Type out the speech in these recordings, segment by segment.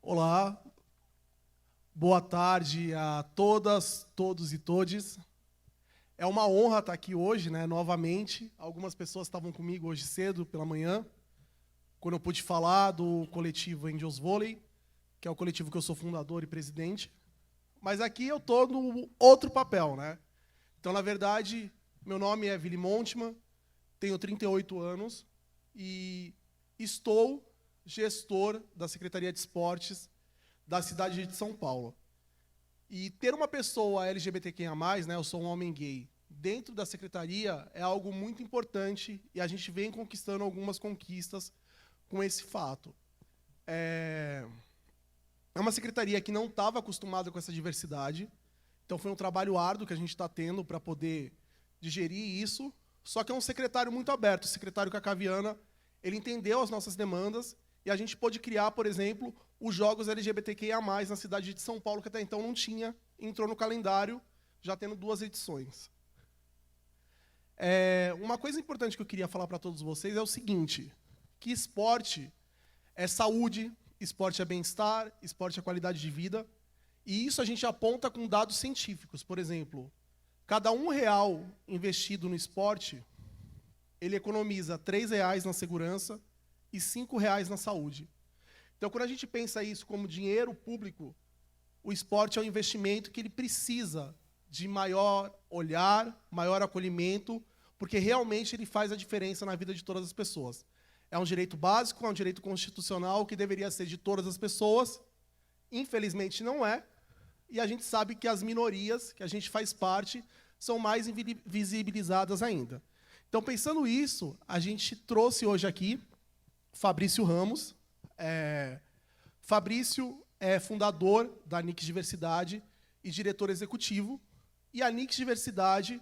Olá, boa tarde a todas, todos e todes. É uma honra estar aqui hoje, novamente. Algumas pessoas estavam comigo hoje cedo, pela manhã, quando eu pude falar do coletivo Angels Volley, que é o coletivo que eu sou fundador e presidente. Mas aqui eu estou no outro papel, Então, na verdade, meu nome é Vili Montman, tenho 38 anos e estou gestor da Secretaria de Esportes da cidade de São Paulo. E ter uma pessoa LGBTQIA+, eu sou um homem gay, dentro da secretaria é algo muito importante e a gente vem conquistando algumas conquistas com esse fato. É uma secretaria que não estava acostumada com essa diversidade, então foi um trabalho árduo que a gente está tendo para poder digerir isso, só que é um secretário muito aberto, o secretário Cacaviana, ele entendeu as nossas demandas e a gente pôde criar, por exemplo, os Jogos LGBTQIA+, na cidade de São Paulo, que até então não tinha, entrou no calendário, já tendo 2 edições. Uma coisa importante que eu queria falar para todos vocês é o seguinte, que esporte é saúde, esporte é bem-estar, esporte é qualidade de vida, e isso a gente aponta com dados científicos. Por exemplo, cada R$1 investido no esporte, ele economiza R$3 na segurança e R$5 na saúde. Então, quando a gente pensa isso como dinheiro público, o esporte é um investimento que ele precisa de maior olhar, maior acolhimento, porque realmente ele faz a diferença na vida de todas as pessoas. É um direito básico, é um direito constitucional que deveria ser de todas as pessoas. Infelizmente não é. E a gente sabe que as minorias, que a gente faz parte, são mais invisibilizadas ainda. Então, pensando isso, a gente trouxe hoje aqui Fabrício Ramos. Fabrício é fundador da Nix Diversidade e diretor executivo. E a Nix Diversidade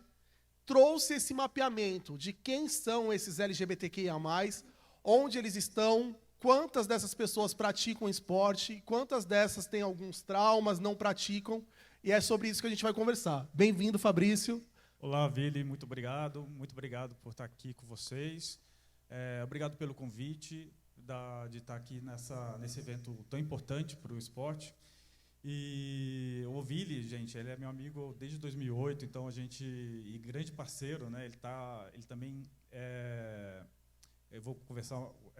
trouxe esse mapeamento de quem são esses LGBTQIA+, onde eles estão, quantas dessas pessoas praticam esporte, quantas dessas têm alguns traumas, não praticam, e é sobre isso que a gente vai conversar. Bem-vindo, Fabrício. Olá, Vili, muito obrigado por estar aqui com vocês. Obrigado pelo convite de estar aqui nesse evento tão importante para o esporte. E o Vili, gente, ele é meu amigo desde 2008, então e grande parceiro, Ele também eu vou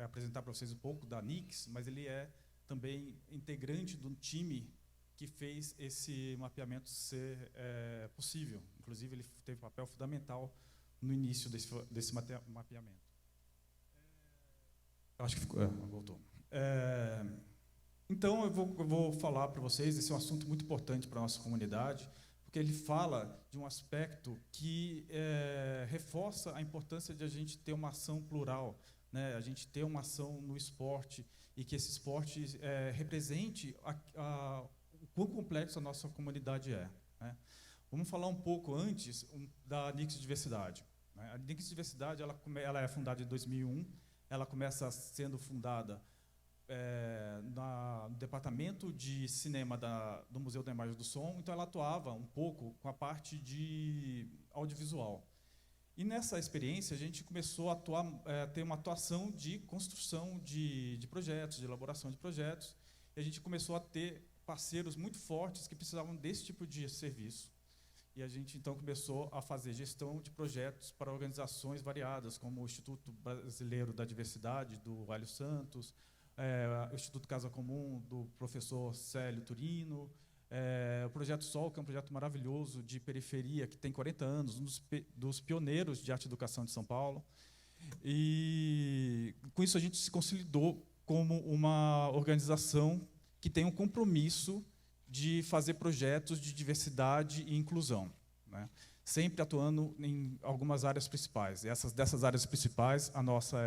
apresentar para vocês um pouco da Nix, mas ele é também integrante do time que fez esse mapeamento ser possível. Inclusive, ele teve um papel fundamental no início desse mapeamento. Acho que voltou. Então, eu vou falar para vocês, esse é um assunto muito importante para a nossa comunidade, porque ele fala de um aspecto que reforça a importância de a gente ter uma ação plural, a gente ter uma ação no esporte, e que esse esporte represente o quão complexo a nossa comunidade é. Vamos falar um pouco antes da Nix Diversidade. A Nix Diversidade ela é fundada em 2001, ela começa sendo fundada no departamento de cinema do Museu da Imagem e do Som, então ela atuava um pouco com a parte de audiovisual. E nessa experiência a gente começou a ter uma atuação de construção de projetos, de elaboração de projetos, e a gente começou a ter parceiros muito fortes que precisavam desse tipo de serviço. E a gente, então, começou a fazer gestão de projetos para organizações variadas, como o Instituto Brasileiro da Diversidade, do Hélio Santos, o Instituto Casa Comum, do professor Célio Turino, o Projeto Sol, que é um projeto maravilhoso de periferia, que tem 40 anos, um dos pioneiros de arte e educação de São Paulo. E, com isso, a gente se consolidou como uma organização que tem um compromisso de fazer projetos de diversidade e inclusão, sempre atuando em algumas áreas principais. E dessas áreas principais, a nossa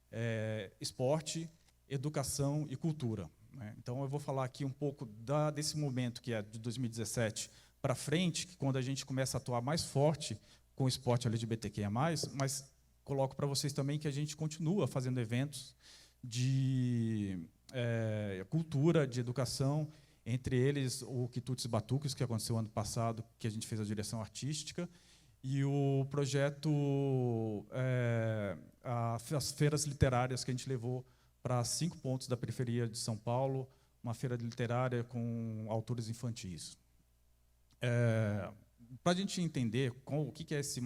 é esporte, educação e cultura. Então, eu vou falar aqui um pouco desse momento, que é de 2017 para frente, que quando a gente começa a atuar mais forte com o esporte LGBTQIA+, mas coloco para vocês também que a gente continua fazendo eventos de cultura, de educação, entre eles o Quitutes e Batuques, que aconteceu ano passado, que a gente fez a direção artística, e o projeto, as feiras literárias que a gente levou para 5 pontos da periferia de São Paulo, uma feira literária com autores infantis. Para a gente entender o que é esse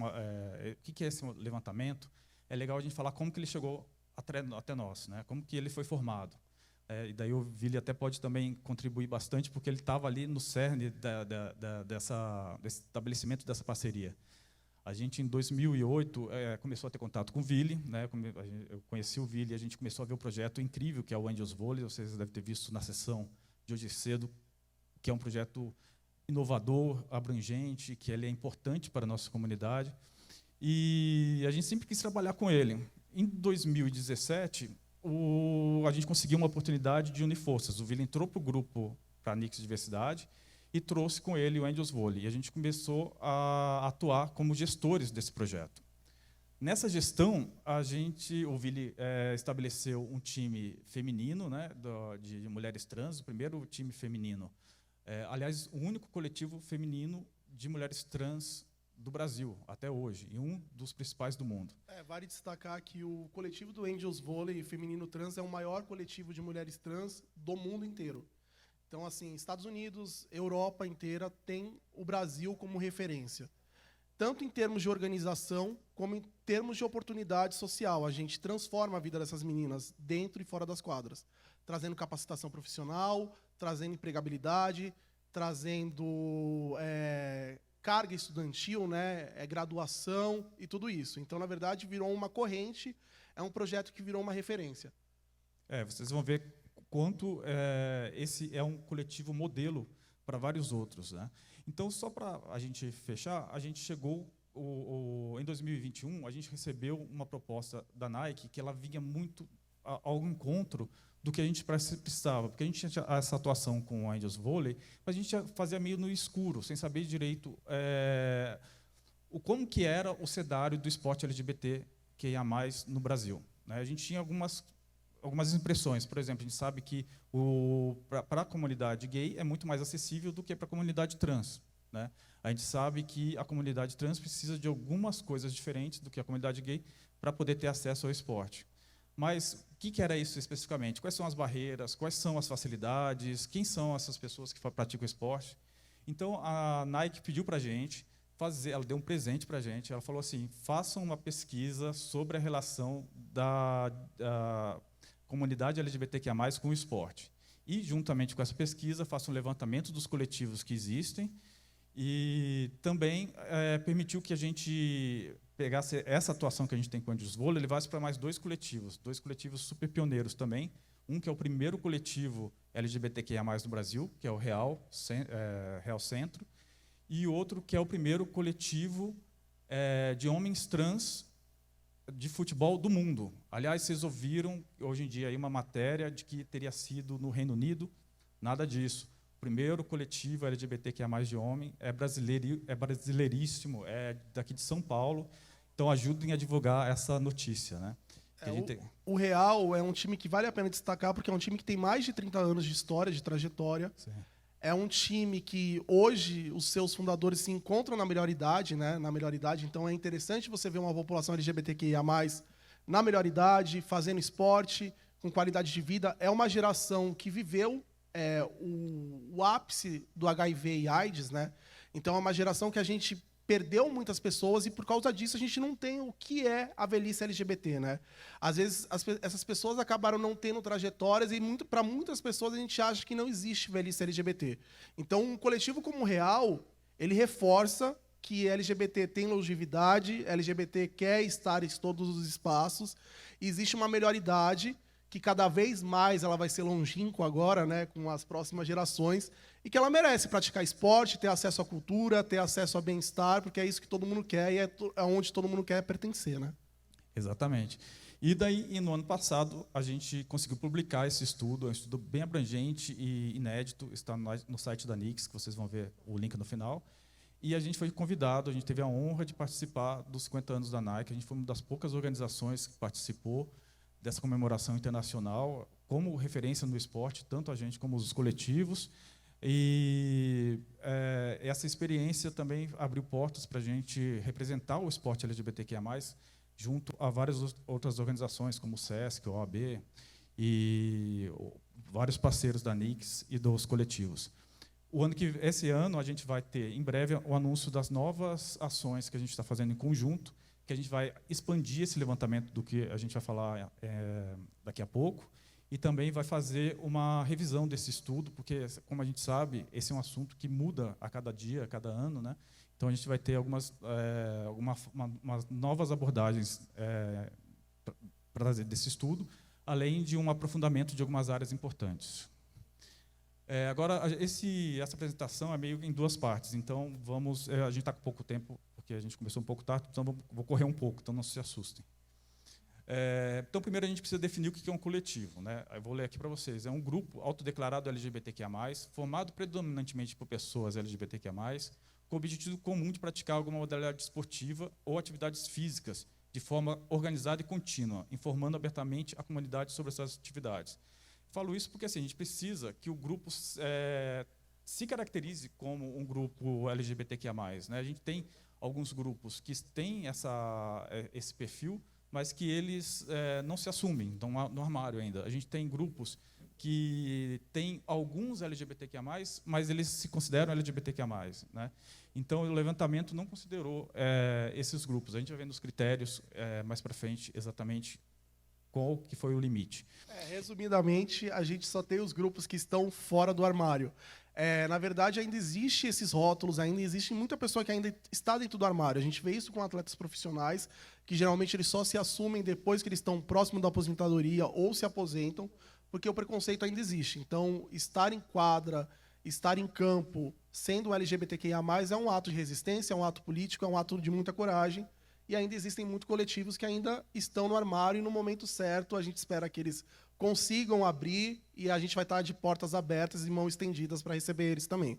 levantamento, é legal a gente falar como que ele chegou até nós, né? Como que ele foi formado. E daí o Vili até pode também contribuir bastante, porque ele estava ali no cerne desse estabelecimento dessa parceria. A gente, em 2008, começou a ter contato com o Vili, né? Eu conheci o Vili e a gente começou a ver o projeto incrível que é o Angels Volley. Vocês devem ter visto na sessão de hoje cedo, que é um projeto inovador, abrangente, que ele é importante para a nossa comunidade. E a gente sempre quis trabalhar com ele. Em 2017, a gente conseguiu uma oportunidade de unir forças. O Vili entrou para o grupo, para a Nix Diversidade, e trouxe com ele o Angels Volley. E a gente começou a atuar como gestores desse projeto. Nessa gestão, o Vili estabeleceu um time feminino, né, de mulheres trans, o primeiro time feminino. Aliás, o único coletivo feminino de mulheres trans do Brasil, até hoje, e um dos principais do mundo. Vale destacar que o coletivo do Angels Volley feminino trans é o maior coletivo de mulheres trans do mundo inteiro. Então, assim, Estados Unidos, Europa inteira tem o Brasil como referência. Tanto em termos de organização, como em termos de oportunidade social. A gente transforma a vida dessas meninas dentro e fora das quadras, trazendo capacitação profissional, trazendo empregabilidade, trazendo carga estudantil, né, graduação e tudo isso. Então, na verdade, virou uma corrente, é um projeto que virou uma referência. Vocês vão ver quanto esse é um coletivo modelo para vários outros, né? Então, só para a gente fechar, a gente chegou, em 2021, a gente recebeu uma proposta da Nike que ela vinha muito ao encontro do que a gente precisava, porque a gente tinha essa atuação com o Angels Volley, mas a gente fazia meio no escuro, sem saber direito como que era o cenário do esporte LGBTQIA+, no Brasil, né? A gente tinha algumas impressões. Por exemplo, a gente sabe que para a comunidade gay é muito mais acessível do que para a comunidade trans, né? A gente sabe que a comunidade trans precisa de algumas coisas diferentes do que a comunidade gay para poder ter acesso ao esporte. Mas o que era isso especificamente? Quais são as barreiras? Quais são as facilidades? Quem são essas pessoas que praticam esporte? Então, a Nike pediu para a gente fazer, ela deu um presente para a gente, ela falou assim, façam uma pesquisa sobre a relação da comunidade LGBTQIA+, com o esporte. E, juntamente com essa pesquisa, façam um levantamento dos coletivos que existem e também permitiu que a gente pegasse essa atuação que a gente tem com o Angels Volley e levasse para mais dois coletivos super pioneiros também. Um que é o primeiro coletivo LGBTQIA+, do Brasil, que é o Real Centro, e outro que é o primeiro coletivo de homens trans de futebol do mundo. Aliás, vocês ouviram hoje em dia aí uma matéria de que teria sido no Reino Unido, nada disso. O primeiro coletivo LGBTQIA+, de homem é brasileiríssimo, é daqui de São Paulo. Então, ajudem a divulgar essa notícia, né? O Real é um time que vale a pena destacar, porque é um time que tem mais de 30 anos de história, de trajetória. Sim. É um time que, hoje, os seus fundadores se encontram na melhor idade, né? Na melhor idade. Então, é interessante você ver uma população LGBTQIA+, na melhor idade, fazendo esporte, com qualidade de vida. É uma geração que viveu o ápice do HIV e AIDS, né? Então, é uma geração que a gente perdeu muitas pessoas e, por causa disso, a gente não tem o que é a velhice LGBT, né? Às vezes, essas pessoas acabaram não tendo trajetórias e, para muitas pessoas, a gente acha que não existe velhice LGBT. Então, um coletivo como o Real, ele reforça que LGBT tem longevidade, LGBT quer estar em todos os espaços, e existe uma melhor idade, que cada vez mais ela vai ser longínqua agora, né, com as próximas gerações, e que ela merece praticar esporte, ter acesso à cultura, ter acesso ao bem-estar, porque é isso que todo mundo quer e é onde todo mundo quer pertencer, né? Exatamente. E daí, no ano passado, a gente conseguiu publicar esse estudo, é um estudo bem abrangente e inédito, está no site da Nix, que vocês vão ver o link no final. E a gente foi convidado, a gente teve a honra de participar dos 50 anos da Nike, a gente foi uma das poucas organizações que participou dessa comemoração internacional, como referência no esporte, tanto a gente como os coletivos. E essa experiência também abriu portas para a gente representar o esporte LGBTQIA+, junto a várias outras organizações, como o SESC, o OAB, e vários parceiros da Nix e dos coletivos. Esse ano a gente vai ter, em breve, o anúncio das novas ações que a gente está fazendo em conjunto, que a gente vai expandir esse levantamento do que a gente vai falar daqui a pouco, e também vai fazer uma revisão desse estudo, porque, como a gente sabe, esse é um assunto que muda a cada dia, a cada ano, né? Então, a gente vai ter umas novas abordagens para trazer desse estudo, além de um aprofundamento de algumas áreas importantes. Agora, essa apresentação é meio em duas partes, então a gente está com pouco tempo, porque a gente começou um pouco tarde, então vou correr um pouco, então não se assustem. Então, primeiro a gente precisa definir o que é um coletivo, né? Eu vou ler aqui para vocês. É um grupo autodeclarado LGBTQIA+, formado predominantemente por pessoas LGBTQIA+, com o objetivo comum de praticar alguma modalidade esportiva ou atividades físicas de forma organizada e contínua, informando abertamente a comunidade sobre essas atividades. Falo isso porque assim, a gente precisa que o grupo se caracterize como um grupo LGBTQIA+, né? A gente tem alguns grupos que têm esse perfil, mas que eles não se assumem, estão no armário ainda. A gente tem grupos que têm alguns LGBTQIA+, mas eles se consideram LGBTQIA+, né? Então, o levantamento não considerou esses grupos. A gente vai ver nos critérios mais para frente exatamente qual que foi o limite. Resumidamente, a gente só tem os grupos que estão fora do armário. Na verdade, ainda existem esses rótulos, ainda existe muita pessoa que ainda está dentro do armário. A gente vê isso com atletas profissionais, que geralmente eles só se assumem depois que eles estão próximo da aposentadoria ou se aposentam, porque o preconceito ainda existe. Então, estar em quadra, estar em campo, sendo LGBTQIA+, é um ato de resistência, é um ato político, é um ato de muita coragem, e ainda existem muitos coletivos que ainda estão no armário, e no momento certo a gente espera que eles consigam abrir, e a gente vai estar de portas abertas e mãos estendidas para receber eles também.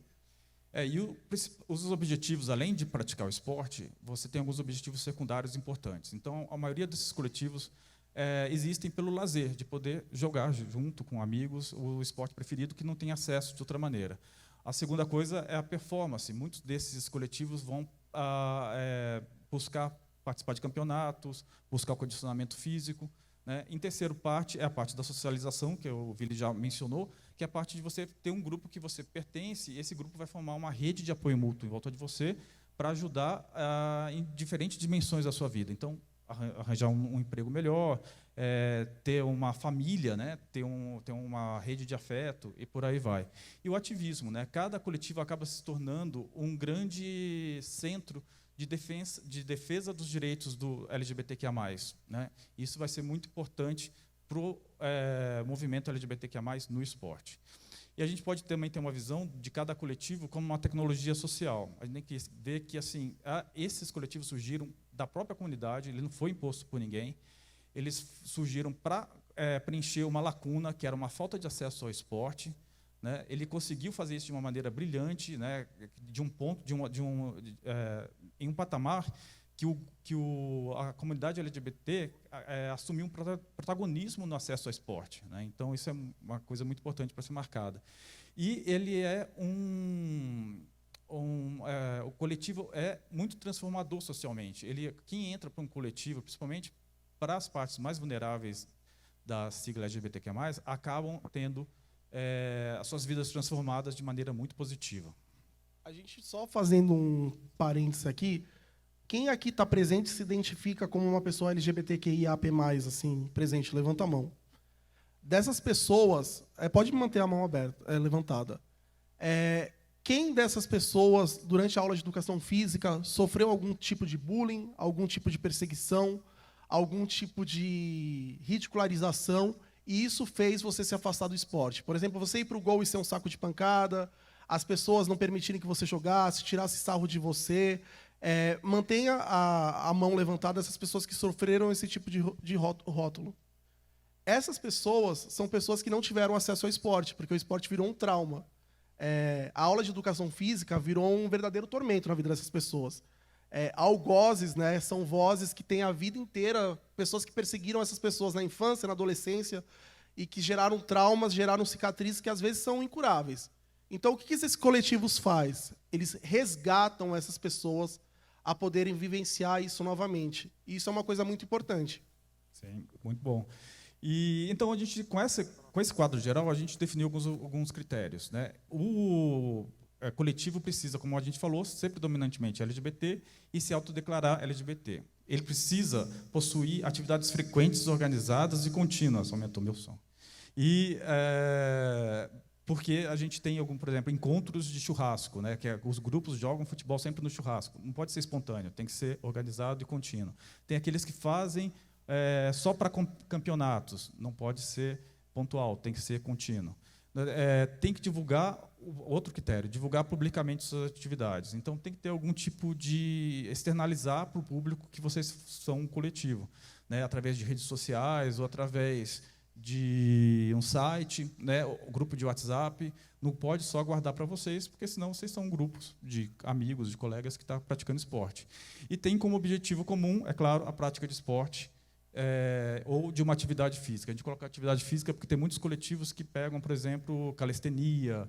E os objetivos, além de praticar o esporte, você tem alguns objetivos secundários importantes. Então, a maioria desses coletivos existem pelo lazer, de poder jogar junto com amigos o esporte preferido que não tem acesso de outra maneira. A segunda coisa é a performance. Muitos desses coletivos vão buscar participar de campeonatos, buscar o condicionamento físico, né? Em terceiro parte, é a parte da socialização, que o Vili já mencionou, que é a parte de você ter um grupo que você pertence, e esse grupo vai formar uma rede de apoio mútuo em volta de você para ajudar em diferentes dimensões da sua vida. Então, arranjar um emprego melhor, ter uma família, né? ter uma rede de afeto, e por aí vai. E o ativismo, né? Cada coletivo acaba se tornando um grande centro de defesa dos direitos do LGBTQIA+, né? Isso vai ser muito importante para o movimento LGBTQIA+, no esporte. E a gente pode também ter uma visão de cada coletivo como uma tecnologia social. A gente tem que ver que assim, esses coletivos surgiram da própria comunidade, ele não foi imposto por ninguém, eles surgiram para preencher uma lacuna, que era uma falta de acesso ao esporte, né? Ele conseguiu fazer isso de uma maneira brilhante, né? De um ponto, em um patamar que a comunidade LGBT assumiu um protagonismo no acesso ao esporte, né? Então, isso é uma coisa muito importante para ser marcada. E ele o coletivo é muito transformador socialmente. Quem entra para um coletivo, principalmente para as partes mais vulneráveis da sigla LGBTQ+, acabam tendo as suas vidas transformadas de maneira muito positiva. A gente só fazendo um parênteses aqui, quem aqui está presente se identifica como uma pessoa LGBTQIAP+, assim, presente? Levanta a mão. Dessas pessoas, pode manter a mão aberta, levantada. Quem dessas pessoas, durante a aula de educação física, sofreu algum tipo de bullying, algum tipo de perseguição, algum tipo de ridicularização, e isso fez você se afastar do esporte? Por exemplo, você ir para o gol e ser um saco de pancada, as pessoas não permitirem que você jogasse, tirasse sarro de você. Mantenha a mão levantada essas pessoas que sofreram esse tipo de rótulo. Essas pessoas são pessoas que não tiveram acesso ao esporte, porque o esporte virou um trauma. A aula de educação física virou um verdadeiro tormento na vida dessas pessoas. Algozes, né, são vozes que têm a vida inteira, pessoas que perseguiram essas pessoas na infância, na adolescência, e que geraram traumas, geraram cicatrizes que às vezes são incuráveis. Então, o que esses coletivos fazem? Eles resgatam essas pessoas a poderem vivenciar isso novamente. E isso é uma coisa muito importante. Sim, muito bom. E então a gente, com esse quadro geral, a gente definiu alguns critérios, né? O coletivo precisa, como a gente falou, ser predominantemente LGBT e se autodeclarar LGBT. Ele precisa possuir atividades frequentes, organizadas e contínuas. Aumentou meu som. E porque a gente tem por exemplo, encontros de churrasco, né? Que os grupos jogam futebol sempre no churrasco. Não pode ser espontâneo, tem que ser organizado e contínuo. Tem aqueles que fazem só para campeonatos, não pode ser pontual, tem que ser contínuo. Tem que divulgar, outro critério, divulgar publicamente suas atividades. Então, tem que ter algum tipo de externalizar para o público que vocês são um coletivo, né? Através de redes sociais ou através de um site, né? O grupo de WhatsApp. Não pode só guardar para vocês, porque senão vocês são grupos de amigos, de colegas que estão praticando esporte. E tem como objetivo comum, é claro, a prática de esporte, ou de uma atividade física. A gente coloca atividade física porque tem muitos coletivos que pegam, por exemplo, calistenia,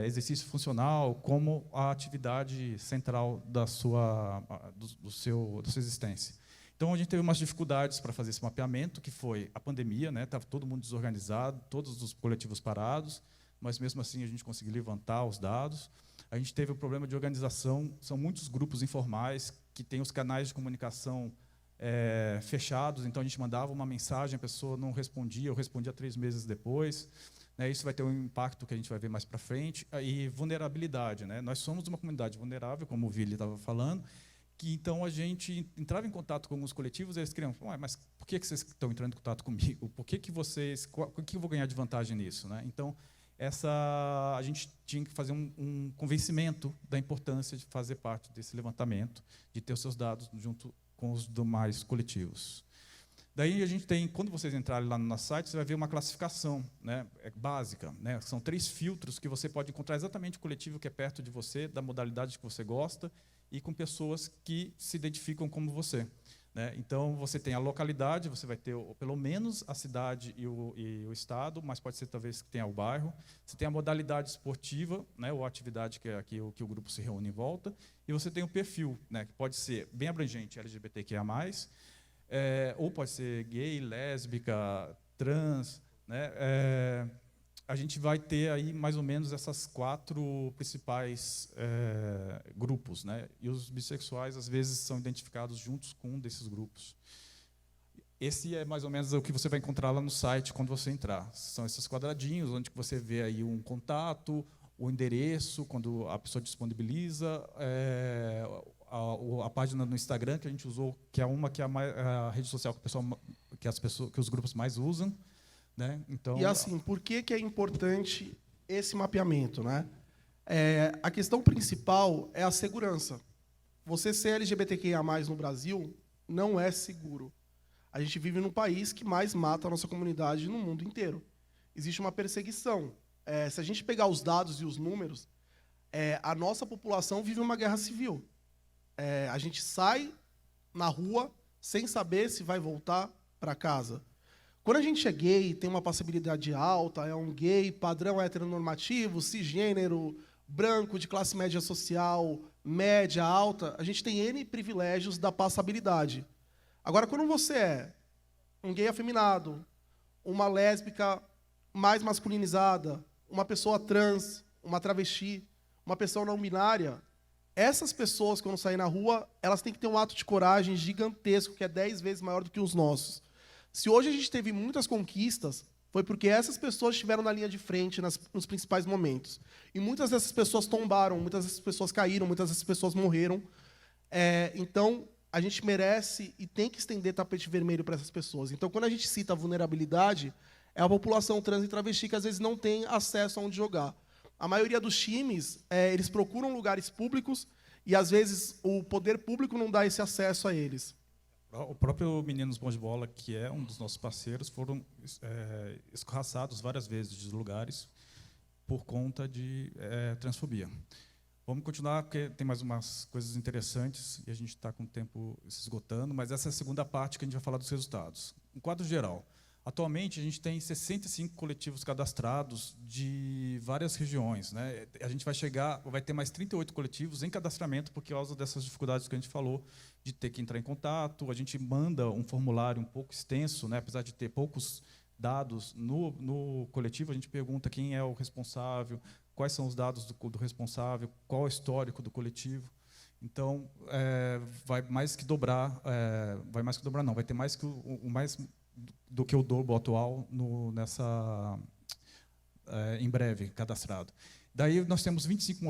exercício funcional, como a atividade central da sua existência. Então, a gente teve umas dificuldades para fazer esse mapeamento, que foi a pandemia, né? Estava todo mundo desorganizado, todos os coletivos parados, mas, mesmo assim, a gente conseguiu levantar os dados. A gente teve o problema de organização, são muitos grupos informais que têm os canais de comunicação fechados, então a gente mandava uma mensagem, a pessoa não respondia, eu respondia 3 meses depois. Né, isso vai ter um impacto que a gente vai ver mais para frente. E vulnerabilidade. Né? Nós somos uma comunidade vulnerável, como o Vili estava falando, que então a gente entrava em contato com alguns coletivos e eles queriam, mas por que vocês estão entrando em contato comigo? Por que o que eu vou ganhar de vantagem nisso? Né? Então, a gente tinha que fazer um convencimento da importância de fazer parte desse levantamento, de ter os seus dados junto com os demais coletivos. Daí a gente tem, quando vocês entrarem lá no nosso site, você vai ver uma classificação, né, básica. Né, são 3 filtros que você pode encontrar exatamente o coletivo que é perto de você, da modalidade que você gosta, e com pessoas que se identificam como você. Né? Então, você tem a localidade, você vai ter pelo menos a cidade e o estado, mas pode ser talvez que tenha o bairro. Você tem a modalidade esportiva, né, ou a atividade que o grupo se reúne em volta. E você tem o perfil, né, que pode ser bem abrangente, LGBTQIA+, ou pode ser gay, lésbica, trans. Né, a gente vai ter aí mais ou menos essas 4 principais grupos, né? E os bissexuais às vezes são identificados juntos com um desses grupos. Esse é mais ou menos o que você vai encontrar lá no site quando você entrar. São esses quadradinhos onde você vê aí um contato, o endereço quando a pessoa disponibiliza, a página no Instagram que a gente usou, que é a rede social que os grupos mais usam. Né? Então, e assim, por que é importante esse mapeamento? Né? A questão principal é a segurança. Você ser LGBTQIA+ no Brasil não é seguro. A gente vive num país que mais mata a nossa comunidade no mundo inteiro. Existe uma perseguição. Se a gente pegar os dados e os números, a nossa população vive uma guerra civil. A gente sai na rua sem saber se vai voltar para casa. Quando a gente é gay, tem uma passabilidade alta, é um gay padrão heteronormativo, cisgênero, branco, de classe média social, média, alta, a gente tem N privilégios da passabilidade. Agora, quando você é um gay afeminado, uma lésbica mais masculinizada, uma pessoa trans, uma travesti, uma pessoa não binária, essas pessoas, quando saem na rua, elas têm que ter um ato de coragem gigantesco, que é 10 vezes maior do que os nossos. Se hoje a gente teve muitas conquistas, foi porque essas pessoas estiveram na linha de frente nos principais momentos. E muitas dessas pessoas tombaram, muitas dessas pessoas caíram, muitas dessas pessoas morreram. Então, a gente merece e tem que estender tapete vermelho para essas pessoas. Então, quando a gente cita a vulnerabilidade, é a população trans e travesti que, às vezes, não tem acesso a onde jogar. A maioria dos times, eles procuram lugares públicos e, às vezes, o poder público não dá esse acesso a eles. O próprio Meninos Bons de Bola, que é um dos nossos parceiros, foram escorraçados várias vezes de lugares por conta de transfobia. Vamos continuar, porque tem mais umas coisas interessantes e a gente está com o tempo se esgotando, mas essa é a segunda parte que a gente vai falar dos resultados. Em quadro geral, Atualmente, a gente tem 65 coletivos cadastrados de várias regiões, né? A gente vai ter mais 38 coletivos em cadastramento por causa dessas dificuldades que a gente falou, de ter que entrar em contato. A gente manda um formulário um pouco extenso, né? Apesar de ter poucos dados no coletivo, a gente pergunta quem é o responsável, quais são os dados do responsável, qual é o histórico do coletivo. Então, vai mais que dobrar, não, vai ter mais que mais do que o dobro atual em breve cadastrado. Daí nós temos 25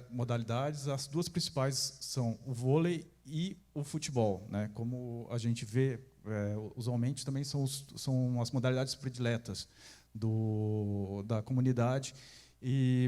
modalidades, as duas principais são o vôlei e o futebol, né? Como a gente vê, usualmente também são as modalidades prediletas da comunidade,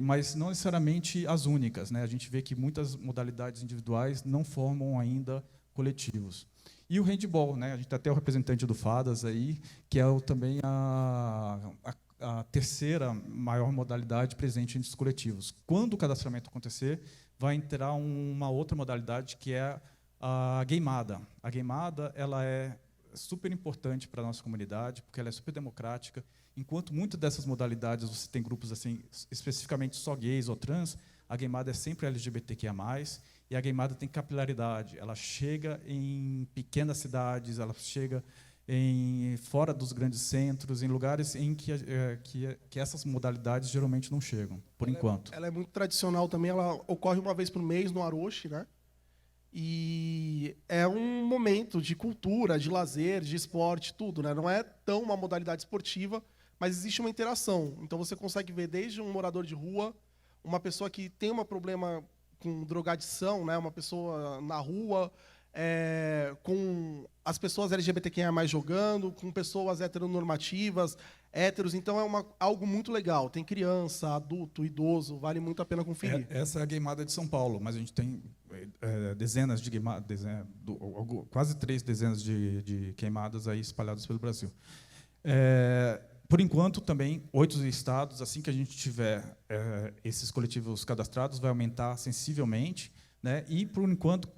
mas não necessariamente as únicas, né? A gente vê que muitas modalidades individuais não formam ainda coletivos. E o handball, né? A gente tem até o representante do FADAS aí, que é também a terceira maior modalidade presente entre os coletivos. Quando o cadastramento acontecer, vai entrar uma outra modalidade, que é a gameada. A gameada, ela é super importante para a nossa comunidade, porque ela é super democrática. Enquanto muitas dessas modalidades você tem grupos assim, especificamente só gays ou trans, a gameada é sempre LGBTQIA+, e a gameada tem capilaridade. Ela chega em pequenas cidades, ela chega fora dos grandes centros, em lugares em que essas modalidades geralmente não chegam, por enquanto. Ela é muito tradicional também, ela ocorre uma vez por mês no Aroche, né? E é um momento de cultura, de lazer, de esporte, tudo, né? Não é tão uma modalidade esportiva, mas existe uma interação. Então você consegue ver desde um morador de rua, uma pessoa que tem um problema com drogadição, né? Uma pessoa na rua, com as pessoas LGBTQIA+ jogando, com pessoas heteronormativas, héteros. Então é algo muito legal. Tem criança, adulto, idoso, vale muito a pena conferir. Essa é a gameada de São Paulo, mas a gente tem dezenas de queimadas, quase 3 dezenas de queimadas aí espalhadas pelo Brasil. Por enquanto, também, 8 estados, assim que a gente tiver esses coletivos cadastrados, vai aumentar sensivelmente, né? E, por enquanto,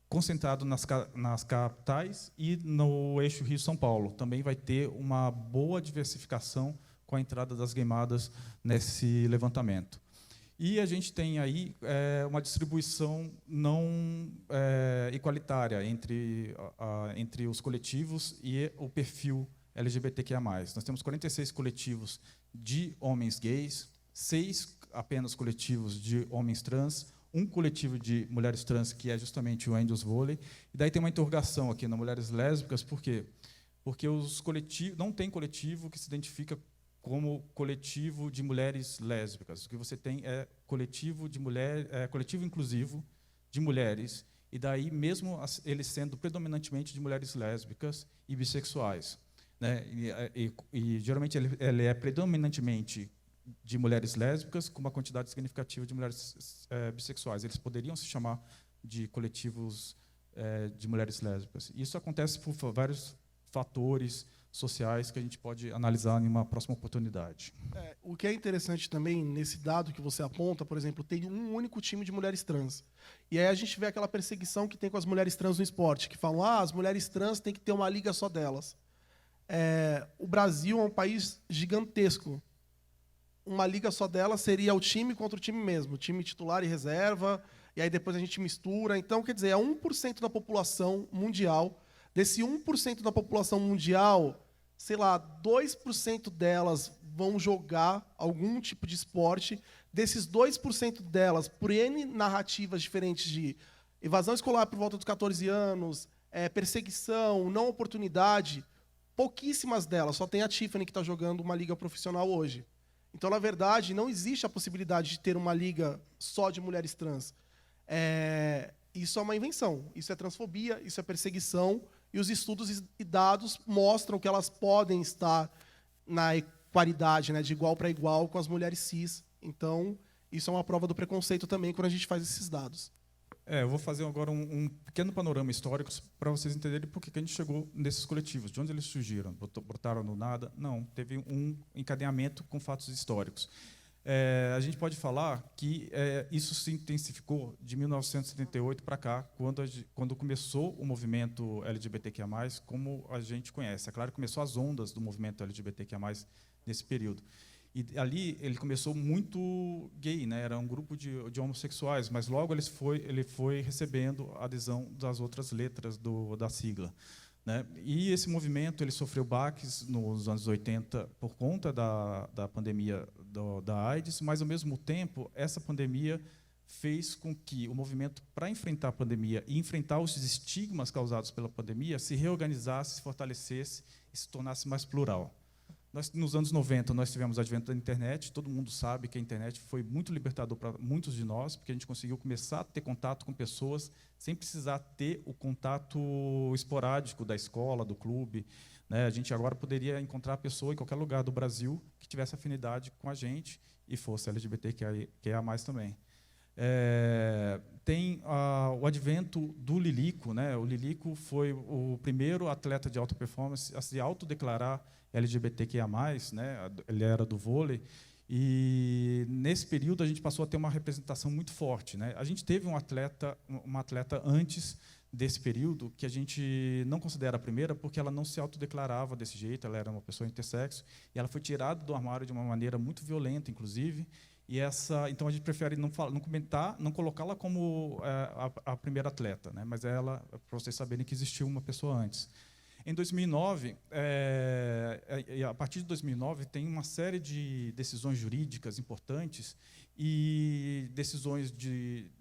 concentrado nas capitais e no eixo Rio-São Paulo. Também vai ter uma boa diversificação com a entrada das queimadas nesse levantamento. E a gente tem aí uma distribuição não igualitária entre os coletivos e o perfil LGBTQIA+. Nós temos 46 coletivos de homens gays, 6 apenas coletivos de homens trans, um coletivo de mulheres trans, que é justamente o Angels Vôlei. E daí tem uma interrogação aqui nas mulheres lésbicas, por quê? Porque não tem coletivo que se identifica como coletivo de mulheres lésbicas. O que você tem é coletivo inclusivo de mulheres, e daí mesmo eles sendo predominantemente de mulheres lésbicas e bissexuais, né? E geralmente ele é predominantemente de mulheres lésbicas, com uma quantidade significativa de mulheres bissexuais. Eles poderiam se chamar de coletivos de mulheres lésbicas. Isso acontece por vários fatores sociais que a gente pode analisar em uma próxima oportunidade. O que é interessante também, nesse dado que você aponta, por exemplo, tem um único time de mulheres trans. E aí a gente vê aquela perseguição que tem com as mulheres trans no esporte, que falam, as mulheres trans têm que ter uma liga só delas. O Brasil é um país gigantesco. Uma liga só delas seria o time contra o time mesmo, time titular e reserva, e aí depois a gente mistura. Então, quer dizer, 1% da população mundial. Desse 1% da população mundial, sei lá, 2% delas vão jogar algum tipo de esporte. Desses 2% delas, por N narrativas diferentes de evasão escolar por volta dos 14 anos, perseguição, não oportunidade, pouquíssimas delas, só tem a Tiffany que está jogando uma liga profissional hoje. Então, na verdade, não existe a possibilidade de ter uma liga só de mulheres trans. Isso é uma invenção, isso é transfobia, isso é perseguição, e os estudos e dados mostram que elas podem estar na equalidade, né, de igual para igual com as mulheres cis. Então, isso é uma prova do preconceito também quando a gente faz esses dados. Eu vou fazer agora um pequeno panorama histórico para vocês entenderem por que a gente chegou nesses coletivos, de onde eles surgiram. Brotaram do nada? Não, teve um encadeamento com fatos históricos. A gente pode falar que isso se intensificou de 1978 para cá, quando começou o movimento LGBTQIA+, como a gente conhece. É claro que começou as ondas do movimento LGBTQIA+, nesse período. E ali ele começou muito gay, né? Era um grupo de homossexuais, mas logo ele foi recebendo a adesão das outras letras da sigla. Né? E esse movimento ele sofreu baques nos anos 80 por conta da pandemia da AIDS, mas, ao mesmo tempo, essa pandemia fez com que o movimento, para enfrentar a pandemia e enfrentar os estigmas causados pela pandemia, se reorganizasse, se fortalecesse e se tornasse mais plural. Nos anos 90, nós tivemos o advento da internet. Todo mundo sabe que a internet foi muito libertador para muitos de nós, porque a gente conseguiu começar a ter contato com pessoas sem precisar ter o contato esporádico da escola, do clube. Né? A gente agora poderia encontrar a pessoa em qualquer lugar do Brasil que tivesse afinidade com a gente e fosse LGBTQIA+ também. Tem o advento do Lilico. Né? O Lilico foi o primeiro atleta de alta performance a se autodeclarar LGBTQIA+, né? Ele era do vôlei, e nesse período a gente passou a ter uma representação muito forte. Né? A gente teve uma atleta antes desse período, que a gente não considera a primeira, porque ela não se autodeclarava desse jeito, ela era uma pessoa intersexo, e ela foi tirada do armário de uma maneira muito violenta, inclusive, então a gente prefere não comentar, não colocá-la como a primeira atleta, né? Mas ela, para vocês saberem que existiu uma pessoa antes. Em 2009, a partir de 2009, tem uma série de decisões jurídicas importantes e decisões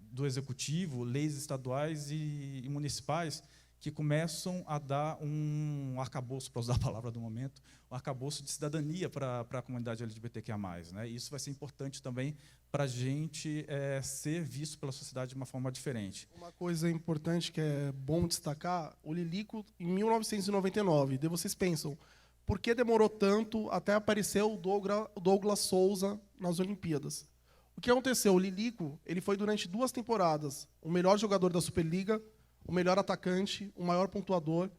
do Executivo, leis estaduais e municipais, que começam a dar um arcabouço, para usar a palavra do momento, um arcabouço de cidadania para a comunidade LGBTQIA+. Né? Isso vai ser importante também para a gente ser visto pela sociedade de uma forma diferente. Uma coisa importante que é bom destacar, o Lilico, em 1999, daí vocês pensam, por que demorou tanto até aparecer o Douglas Souza nas Olimpíadas? O que aconteceu? O Lilico ele foi, durante 2 temporadas, o melhor jogador da Superliga, o melhor atacante, o maior pontuador,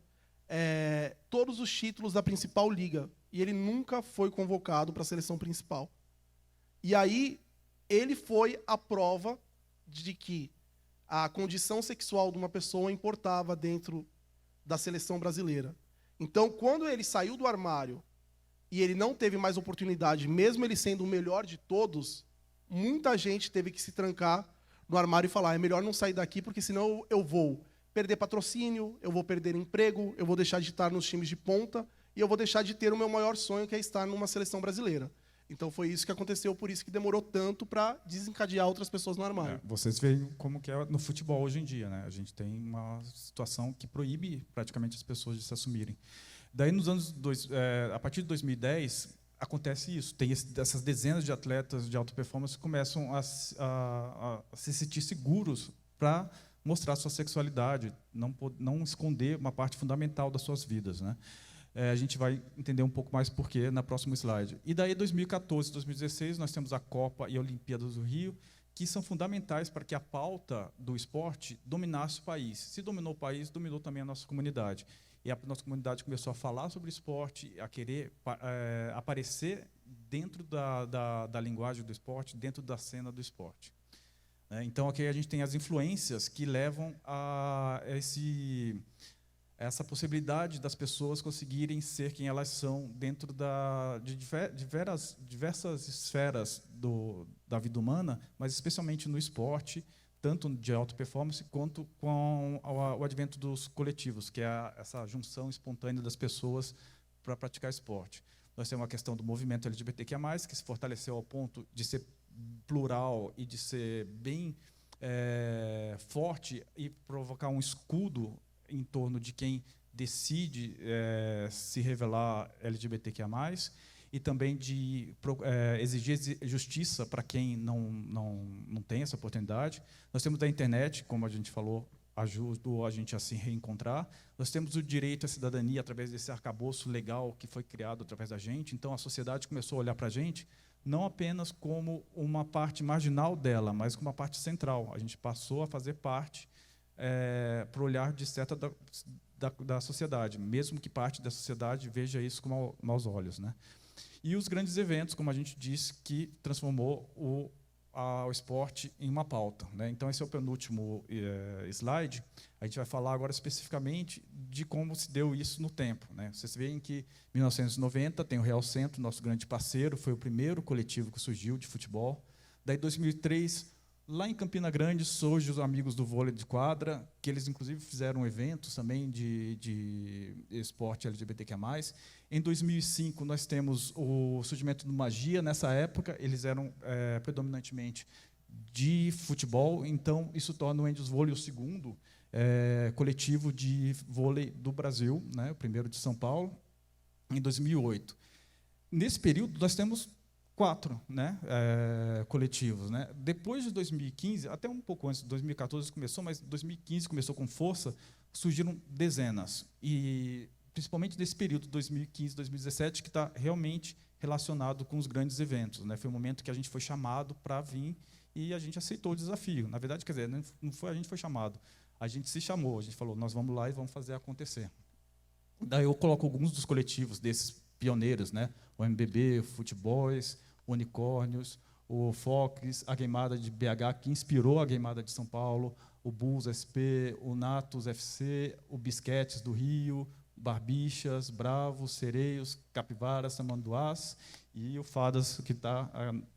todos os títulos da principal liga. E ele nunca foi convocado para a seleção principal. E aí, ele foi a prova de que a condição sexual de uma pessoa importava dentro da seleção brasileira. Então, quando ele saiu do armário e ele não teve mais oportunidade, mesmo ele sendo o melhor de todos, muita gente teve que se trancar no armário e falar: é melhor não sair daqui, porque senão eu vou perder patrocínio, eu vou perder emprego, eu vou deixar de estar nos times de ponta e eu vou deixar de ter o meu maior sonho, que é estar numa seleção brasileira. Então foi isso que aconteceu, por isso que demorou tanto para desencadear outras pessoas no armário. Vocês veem como que é no futebol hoje em dia, né? A gente tem uma situação que proíbe praticamente as pessoas de se assumirem. Daí, a partir de 2010, acontece isso. Tem essas dezenas de atletas de alta performance que começam a se sentir seguros para mostrar sua sexualidade, não esconder uma parte fundamental das suas vidas, né? A gente vai entender um pouco mais porquê na próxima slide. E daí, 2014, 2016, nós temos a Copa e a Olimpíadas do Rio, que são fundamentais para que a pauta do esporte dominasse o país. Se dominou o país, dominou também a nossa comunidade. E a nossa comunidade começou a falar sobre esporte, a querer aparecer dentro da linguagem do esporte, dentro da cena do esporte. Então, aqui a gente tem as influências que levam a essa possibilidade das pessoas conseguirem ser quem elas são dentro de diversas esferas da vida humana, mas especialmente no esporte, tanto de alta performance quanto com o advento dos coletivos, que é essa junção espontânea das pessoas para praticar esporte. Nós temos a questão do movimento LGBTQIA+, que se fortaleceu ao ponto de ser plural e de ser bem forte e provocar um escudo em torno de quem decide se revelar LGBTQIA+, e também de exigir justiça para quem não tem essa oportunidade. Nós temos a internet, como a gente falou, ajudou a gente a se reencontrar. Nós temos o direito à cidadania através desse arcabouço legal que foi criado através da gente. Então, a sociedade começou a olhar para a gente não apenas como uma parte marginal dela, mas como uma parte central. A gente passou a fazer parte para o olhar de certa da sociedade, mesmo que parte da sociedade veja isso com maus olhos, né? E os grandes eventos, como a gente disse, que transformou o esporte em uma pauta, né? Então, esse é o penúltimo slide. A gente vai falar agora especificamente de como se deu isso no tempo, né? Vocês veem que em 1990 tem o Real Centro, nosso grande parceiro, foi o primeiro coletivo que surgiu de futebol. Daí, 2003, lá em Campina Grande, surgem os amigos do vôlei de quadra, que eles, inclusive, fizeram eventos também de esporte LGBTQIA+. Em 2005, nós temos o surgimento do Magia. Nessa época, eles eram predominantemente de futebol, então isso torna o Angels Vôlei o segundo coletivo de vôlei do Brasil, né, o primeiro de São Paulo, em 2008. Nesse período, nós temos 4, né, coletivos, né? Depois de 2015, até um pouco antes, 2014 começou, mas 2015 começou com força, surgiram dezenas. E principalmente nesse período, 2015, 2017, que está realmente relacionado com os grandes eventos, né? Foi o momento que a gente foi chamado para vir e a gente aceitou o desafio. Na verdade, quer dizer, não foi a gente foi chamado, a gente se chamou, a gente falou, nós vamos lá e vamos fazer acontecer. Daí eu coloco alguns dos coletivos desses pioneiros, né? O MBB, o Futeboys, o Unicórnios, o Fox, a Queimada de BH, que inspirou a Queimada de São Paulo, o Bulls SP, o Natos FC, o Bisquetes do Rio, Barbixas, Bravos, Sereios, Capivaras, Tamanduás e o Fadas, que está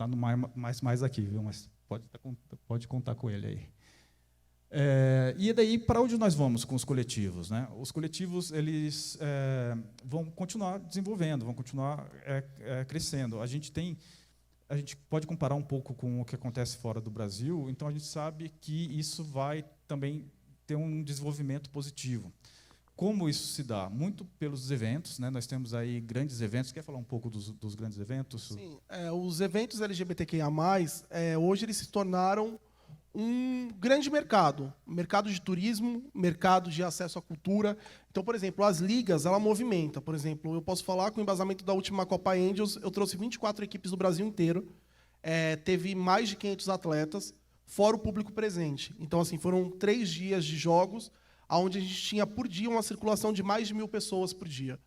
no mais aqui, viu? Mas pode contar com ele aí. E daí, para onde nós vamos com os coletivos, né? Os coletivos eles vão continuar desenvolvendo, vão continuar crescendo. A gente pode comparar um pouco com o que acontece fora do Brasil, então a gente sabe que isso vai também ter um desenvolvimento positivo. Como isso se dá? Muito pelos eventos, né? Nós temos aí grandes eventos. Quer falar um pouco dos grandes eventos? Sim, os eventos LGBTQIA+, hoje eles se tornaram um grande mercado de turismo, mercado de acesso à cultura. Então, por exemplo, as ligas, ela movimenta. Por exemplo, eu posso falar com o embasamento da última Copa Angels, eu trouxe 24 equipes do Brasil inteiro, teve mais de 500 atletas, fora o público presente. Então, assim, foram 3 dias de jogos, onde a gente tinha, por dia, uma circulação de mais de 1.000 pessoas por dia.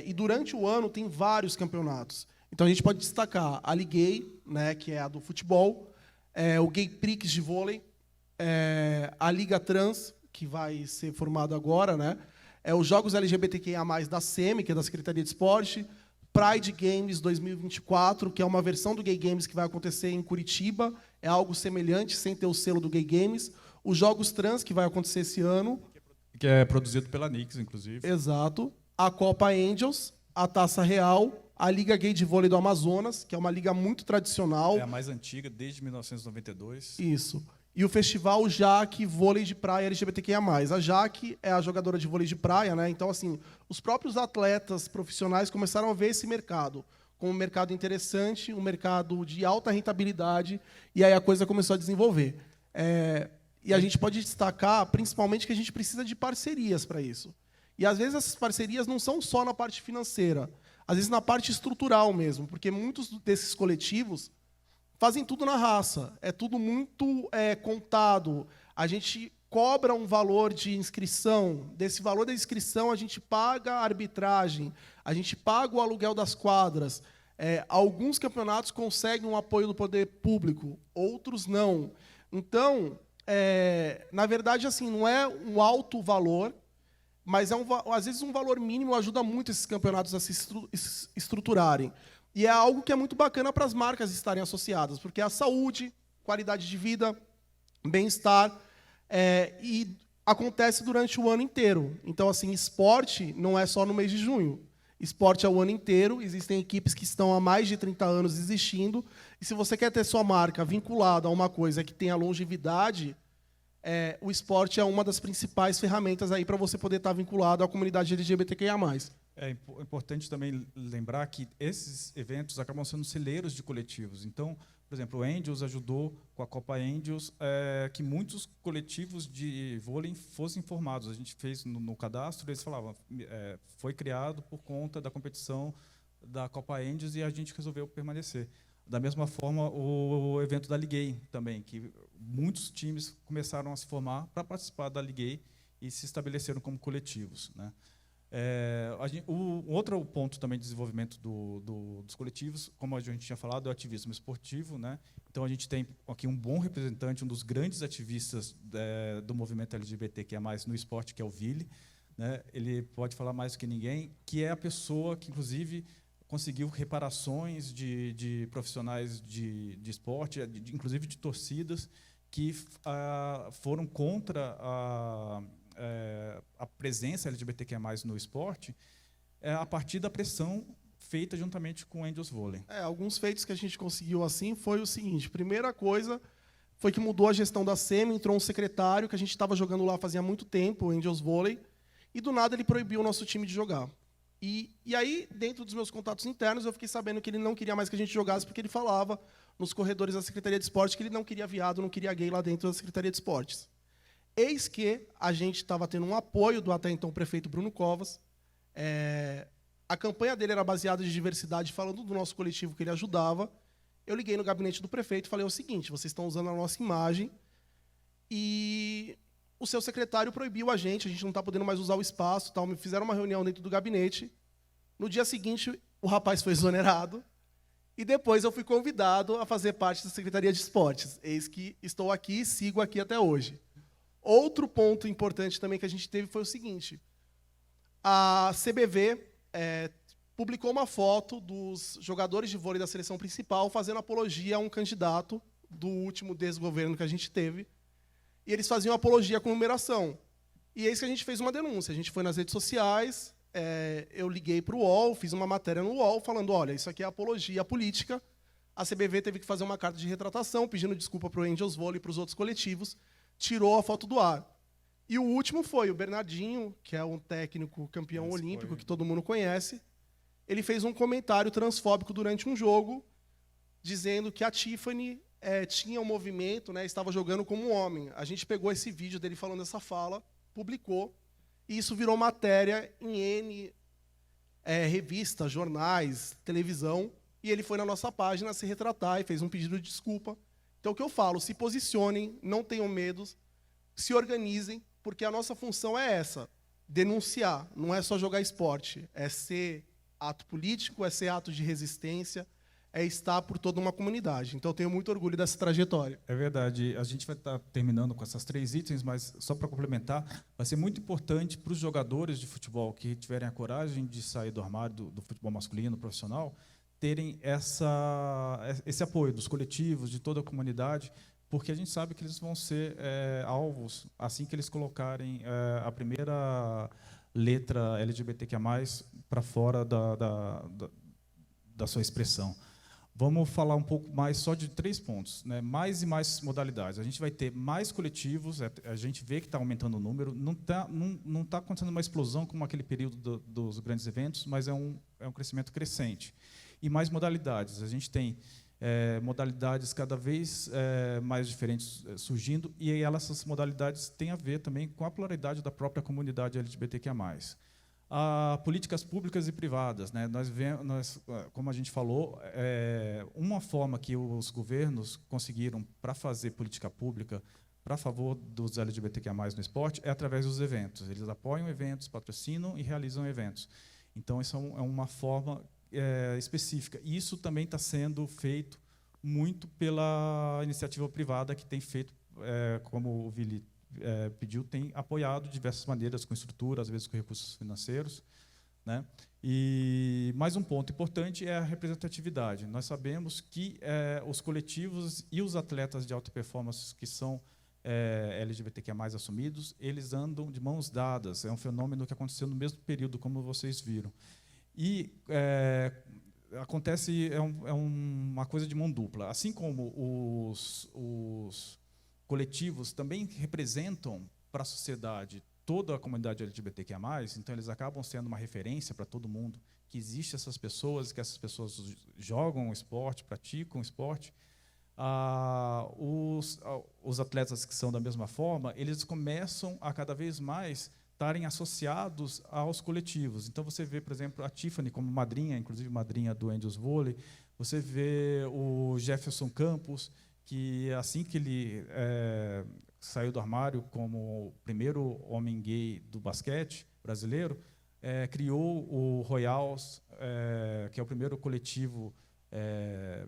E durante o ano tem vários campeonatos. Então, a gente pode destacar a Liguei, né, que é a do futebol, o Gay Prix de vôlei, a Liga Trans, que vai ser formada agora, né? Os Jogos LGBTQIA+, da SEMI, que é da Secretaria de Esporte, Pride Games 2024, que é uma versão do Gay Games que vai acontecer em Curitiba, é algo semelhante, sem ter o selo do Gay Games. Os Jogos Trans, que vai acontecer esse ano. Que é produzido pela Nix, inclusive. Exato. A Copa Angels, a Taça Real, a Liga Gay de Vôlei do Amazonas, que é uma liga muito tradicional. É a mais antiga, desde 1992. Isso. E o Festival Jaque Vôlei de Praia LGBTQIA+. A Jaque é a jogadora de vôlei de praia, né? Então, assim, os próprios atletas profissionais começaram a ver esse mercado como um mercado interessante, um mercado de alta rentabilidade, e aí a coisa começou a desenvolver. E a gente pode destacar, principalmente, que a gente precisa de parcerias para isso. E, às vezes, essas parcerias não são só na parte financeira, às vezes na parte estrutural mesmo, porque muitos desses coletivos fazem tudo na raça, é tudo muito contado. A gente cobra um valor de inscrição, desse valor da inscrição a gente paga a arbitragem, a gente paga o aluguel das quadras. Alguns campeonatos conseguem um apoio do poder público, outros não. Então, na verdade, assim, não é um alto valor, mas às vezes um valor mínimo ajuda muito esses campeonatos a se estruturarem. E é algo que é muito bacana para as marcas estarem associadas, porque é a saúde, qualidade de vida, bem-estar, e acontece durante o ano inteiro. Então, assim, esporte não é só no mês de junho. Esporte é o ano inteiro, existem equipes que estão há mais de 30 anos existindo, e se você quer ter sua marca vinculada a uma coisa que tenha longevidade, o esporte é uma das principais ferramentas aí para você poder estar vinculado à comunidade LGBTQIA+. É importante também lembrar que esses eventos acabam sendo celeiros de coletivos. Então, por exemplo, o Angels ajudou com a Copa Angels que muitos coletivos de vôlei fossem formados. A gente fez no cadastro, eles falavam foi criado por conta da competição da Copa Angels e a gente resolveu permanecer. Da mesma forma, o evento da Liguei também, que muitos times começaram a se formar para participar da Liguei e se estabeleceram como coletivos, né? O outro ponto também de desenvolvimento dos coletivos, como a gente tinha falado, é o ativismo esportivo, né? Então, a gente tem aqui um bom representante, um dos grandes ativistas do movimento LGBTQIA+, no esporte, que é o Vili, né? Ele pode falar mais do que ninguém, que é a pessoa que, inclusive, conseguiu reparações de profissionais de esporte, inclusive de torcidas, que foram contra a presença LGBTQIA+, no esporte, a partir da pressão feita juntamente com o Angels Volley. Alguns feitos que a gente conseguiu assim foi o seguinte: primeira coisa foi que mudou a gestão da SEMI, entrou um secretário que a gente estava jogando lá fazia muito tempo, o Angels Volley, e do nada ele proibiu o nosso time de jogar. E aí, dentro dos meus contatos internos, eu fiquei sabendo que ele não queria mais que a gente jogasse, porque ele falava nos corredores da Secretaria de Esportes que ele não queria viado, não queria gay lá dentro da Secretaria de Esportes. Eis que a gente estava tendo um apoio do até então prefeito Bruno Covas. A campanha dele era baseada em diversidade, falando do nosso coletivo que ele ajudava. Eu liguei no gabinete do prefeito e falei o seguinte: vocês estão usando a nossa imagem e o seu secretário proibiu a gente não está podendo mais usar o espaço. Tal. Me fizeram uma reunião dentro do gabinete. No dia seguinte, o rapaz foi exonerado. E depois eu fui convidado a fazer parte da Secretaria de Esportes. Eis que estou aqui e sigo aqui até hoje. Outro ponto importante também que a gente teve foi o seguinte: a CBV publicou uma foto dos jogadores de vôlei da seleção principal fazendo apologia a um candidato do último desgoverno que a gente teve. E eles faziam apologia à comemoração. E eis que a gente fez uma denúncia. A gente foi nas redes sociais, eu liguei para o UOL, fiz uma matéria no UOL falando: olha, isso aqui é apologia política. A CBV teve que fazer uma carta de retratação, pedindo desculpa para o Angels Volley e para os outros coletivos, tirou a foto do ar. E o último foi o Bernardinho, que é um técnico campeão olímpico que todo mundo conhece. Ele fez um comentário transfóbico durante um jogo, dizendo que a Tiffany tinha um movimento, né, estava jogando como um homem. A gente pegou esse vídeo dele falando essa fala, publicou, e isso virou matéria em N revistas, jornais, televisão, e ele foi na nossa página se retratar e fez um pedido de desculpa. Então, o que eu falo: se posicionem, não tenham medo, se organizem, porque a nossa função é essa: denunciar. Não é só jogar esporte, é ser ato político, é ser ato de resistência, é estar por toda uma comunidade. Então, eu tenho muito orgulho dessa trajetória. É verdade. A gente vai estar terminando com essas 3 itens, mas, só para complementar, vai ser muito importante para os jogadores de futebol que tiverem a coragem de sair do armário do futebol masculino profissional, terem esse apoio dos coletivos, de toda a comunidade, porque a gente sabe que eles vão ser alvos assim que eles colocarem a primeira letra LGBTQIA+, para fora da sua expressão. Vamos falar um pouco mais só de 3 pontos, né? Mais e mais modalidades. A gente vai ter mais coletivos, a gente vê que está aumentando o número, não tá acontecendo uma explosão como aquele período dos grandes eventos, mas é um crescimento crescente. E mais modalidades. A gente tem modalidades cada vez mais diferentes surgindo, e essas modalidades têm a ver também com a pluralidade da própria comunidade LGBTQIA+. Políticas públicas e privadas, né? Como a gente falou, uma forma que os governos conseguiram para fazer política pública para favor dos LGBTQIA+, no esporte é através dos eventos. Eles apoiam eventos, patrocinam e realizam eventos. Então, isso é uma forma específica. E isso também está sendo feito muito pela iniciativa privada, que tem feito, como o Vili pediu, tem apoiado de diversas maneiras, com estrutura, às vezes com recursos financeiros, né? E mais um ponto importante é a representatividade. Nós sabemos que os coletivos e os atletas de alta performance que são LGBTQIA+ assumidos, eles andam de mãos dadas. É um fenômeno que aconteceu no mesmo período, como vocês viram. E acontece, uma coisa de mão dupla. Assim como os coletivos também representam para a sociedade toda a comunidade LGBTQIA+, então eles acabam sendo uma referência para todo mundo, que existem essas pessoas, que essas pessoas jogam esporte, praticam esporte. Os atletas que são da mesma forma, eles começam a cada vez mais estarem associados aos coletivos. Então, você vê, por exemplo, a Tiffany como madrinha, inclusive madrinha do Angels Volley, você vê o Jefferson Campos, que assim que ele saiu do armário como o primeiro homem gay do basquete brasileiro, criou o Royals, que é o primeiro coletivo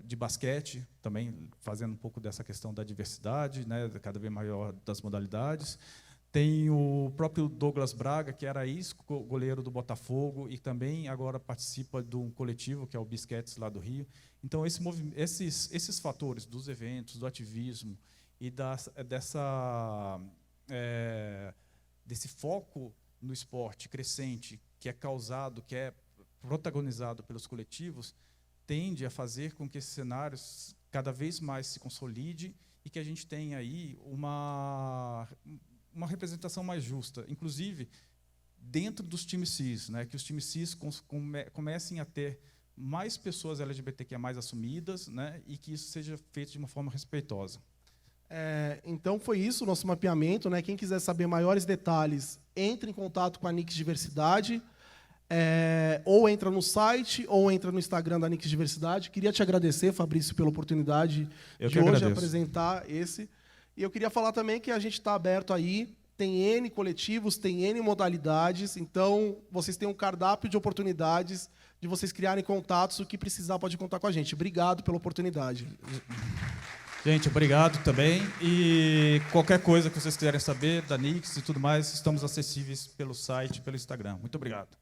de basquete, também fazendo um pouco dessa questão da diversidade, né, cada vez maior das modalidades. Tem o próprio Douglas Braga, que era ex-goleiro do Botafogo e também agora participa de um coletivo, que é o Bisquetes, lá do Rio. Então, esses fatores dos eventos, do ativismo e desse foco no esporte crescente, que é causado, que é protagonizado pelos coletivos, tende a fazer com que esses cenários cada vez mais se consolide e que a gente tenha aí uma representação mais justa, inclusive dentro dos times cis, né, que os times cis comecem a ter mais pessoas LGBTQIA+ assumidas, né, e que isso seja feito de uma forma respeitosa. Então foi isso o nosso mapeamento, né? Quem quiser saber maiores detalhes, entre em contato com a Nix Diversidade, ou entra no site ou entra no Instagram da Nix Diversidade. Queria te agradecer, Fabrício, pela oportunidade de hoje apresentar esse. E eu queria falar também que a gente está aberto aí, tem N coletivos, tem N modalidades, então vocês têm um cardápio de oportunidades de vocês criarem contatos, o que precisar pode contar com a gente. Obrigado pela oportunidade. Gente, obrigado também. E qualquer coisa que vocês quiserem saber da Nix e tudo mais, estamos acessíveis pelo site, pelo Instagram. Muito obrigado.